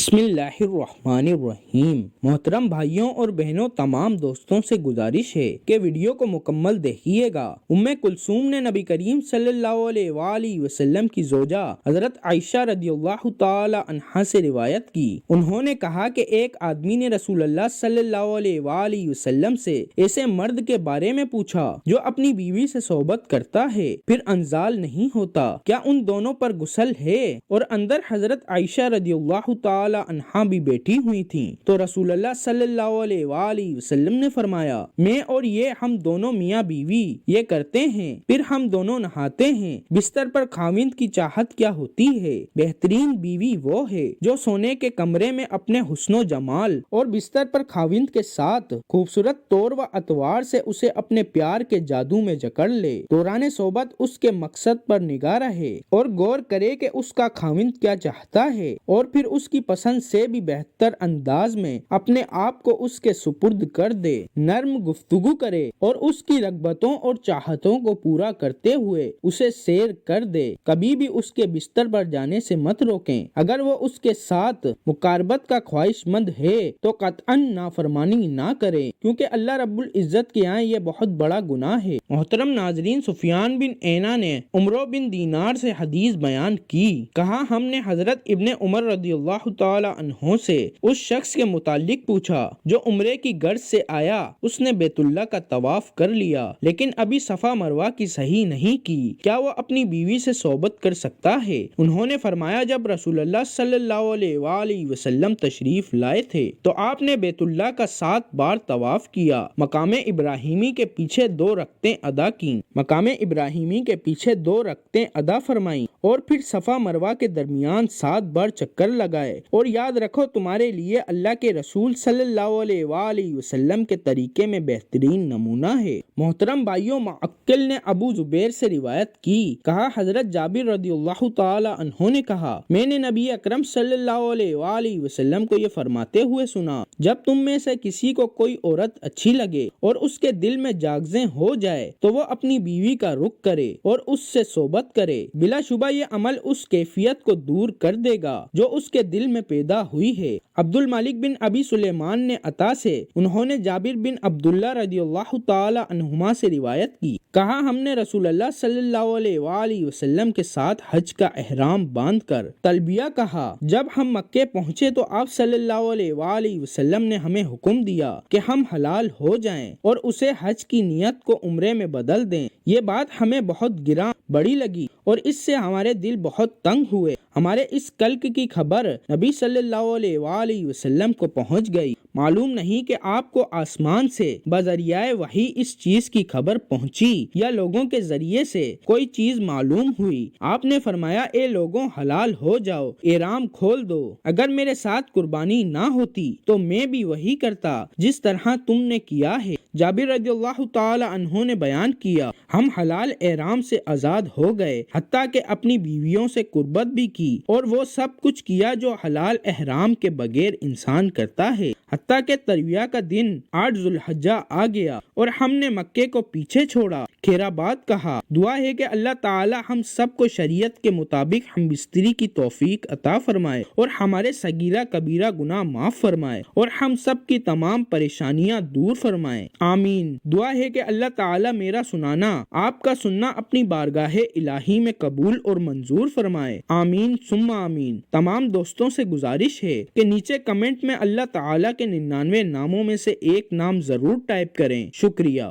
بسم اللہ الرحمن الرحیم۔ محترم بھائیوں اور بہنوں، تمام دوستوں سے گزارش ہے کہ ویڈیو کو مکمل دیکھیے گا۔ ام کلثوم نے نبی کریم صلی اللہ علیہ وآلہ وسلم کی زوجہ حضرت عائشہ رضی اللہ تعالی عنہا سے روایت کی۔ انہوں نے کہا کہ ایک آدمی نے رسول اللہ صلی اللہ علیہ وآلہ وسلم سے ایسے مرد کے بارے میں پوچھا جو اپنی بیوی سے صحبت کرتا ہے پھر انزال نہیں ہوتا، کیا ان دونوں پر غسل ہے؟ اور اندر حضرت عائشہ رضی اللہ تعالی عنہا بھی بیٹھی ہوئی تھیں، تو رسول اللہ صلی اللہ علیہ وآلہ وسلم نے فرمایا، میں اور یہ ہم دونوں میاں بیوی یہ کرتے ہیں، پھر ہم دونوں نہاتے ہیں۔ بستر پر خاوند کی چاہت کیا ہوتی ہے؟ بہترین بیوی وہ ہے جو سونے کے کمرے میں اپنے حسن و جمال اور بستر پر خاوند کے ساتھ خوبصورت طور و اطوار سے اسے اپنے پیار کے جادو میں جکڑ لے، دوران صحبت اس کے مقصد پر نگاہ رہے اور غور کرے کہ اس کا خاوند کیا چاہتا ہے، اور پھر اس کی پسند سے بھی بہتر انداز میں اپنے آپ کو اس کے سپرد کر دے، نرم گفتگو کرے اور اس کی رغبتوں اور چاہتوں کو پورا کرتے ہوئے اسے سیر کر دے۔ کبھی بھی اس کے بستر پر جانے سے مت روکیں۔ اگر وہ اس کے ساتھ مقاربت کا خواہش مند ہے تو قطعاً نافرمانی نہ کریں، کیونکہ اللہ رب العزت کے یہاں یہ بہت بڑا گناہ ہے۔ محترم ناظرین، سفیان بن عیینہ نے عمرو بن دینار سے حدیث بیان کی، کہا ہم نے حضرت ابن عمر رضی اللہ تعالی عنہ سے اس شخص کے متعلق پوچھا جو عمرے کی غرض سے آیا، اس نے بیت اللہ کا طواف کر لیا لیکن ابھی صفا مروہ کی سعی نہیں کی، کیا وہ اپنی بیوی سے صحبت کر سکتا ہے؟ انہوں نے فرمایا، جب رسول اللہ صلی اللہ علیہ وآلہ وسلم تشریف لائے تھے تو آپ نے بیت اللہ کا 7 بار طواف کیا، مقام ابراہیمی کے پیچھے 2 رکعتیں ادا کیں، مقام ابراہیمی کے پیچھے 2 رکعتیں ادا فرمائیں اور پھر صفا مروہ کے درمیان 7 بار چکر لگائے، اور یاد رکھو تمہارے لیے اللہ کے رسول صلی اللہ علیہ وآلہ وسلم کے طریقے میں بہترین نمونہ ہے۔ محترم بھائیوں، معقل نے ابو زبیر سے روایت کی، کہا حضرت جابر رضی اللہ تعالی عنہ نے کہا، میں نے نبی اکرم صلی اللہ علیہ وآلہ وسلم کو یہ فرماتے ہوئے سنا، جب تم میں سے کسی کو کوئی عورت اچھی لگے اور اس کے دل میں جاگزیں ہو جائے تو وہ اپنی بیوی کا رخ کرے اور اس سے صحبت کرے، بلا شبہ یہ عمل اس کیفیت کو دور کر دے گا جو اس کے دل میں پیدا ہوئی ہے۔ عبد الملک بن ابی سلیمان نے عطا سے، انہوں نے جابر بن عبداللہ رضی اللہ تعالی عنہما سے روایت کی، کہا ہم نے رسول اللہ صلی اللہ علیہ وآلہ وسلم کے ساتھ حج کا احرام باندھ کر تلبیہ کہا۔ جب ہم مکے پہنچے تو آپ صلی اللہ علیہ وآلہ وسلم نے ہمیں حکم دیا کہ ہم حلال ہو جائیں اور اسے حج کی نیت کو عمرے میں بدل دیں۔ یہ بات ہمیں بہت گراں بڑی لگی اور اس سے ہمارے دل بہت تنگ ہوئے۔ ہمارے اس کلک کی خبر نبی صلی اللہ علیہ وآلہ وسلم کو پہنچ گئی۔ معلوم نہیں کہ آپ کو آسمان سے بذریعہ وحی اس چیز کی خبر پہنچی یا لوگوں کے ذریعے سے کوئی چیز معلوم ہوئی۔ آپ نے فرمایا، اے لوگوں، حلال ہو جاؤ، احرام کھول دو۔ اگر میرے ساتھ قربانی نہ ہوتی تو میں بھی وہی کرتا جس طرح تم نے کیا ہے۔ جابر رضی اللہ تعالی عنہ نے بیان کیا، ہم حلال احرام سے آزاد ہو گئے، حتیٰ کہ اپنی بیویوں سے قربت بھی کی اور وہ سب کچھ کیا جو حلال احرام کے بغیر انسان کرتا ہے، حتیٰ کہ ترویہ کا دن 8 ذو الحجہ آ گیا اور ہم نے مکے کو پیچھے چھوڑا، خیرآباد کہا۔ دعا ہے کہ اللہ تعالی ہم سب کو شریعت کے مطابق ہم بستری کی توفیق عطا فرمائے اور ہمارے صغیرہ کبیرہ گناہ معاف فرمائے اور ہم سب کی تمام پریشانیاں دور فرمائے، آمین۔ دعا ہے کہ اللہ تعالی میرا سنانا، آپ کا سننا اپنی بارگاہ الہی میں قبول اور منظور فرمائے، آمین ثم آمین۔ تمام دوستوں سے گزارش ہے کہ نیچے کمنٹ میں اللہ تعالی کے 99 ناموں میں سے ایک نام ضرور ٹائپ کریں۔ شکریہ۔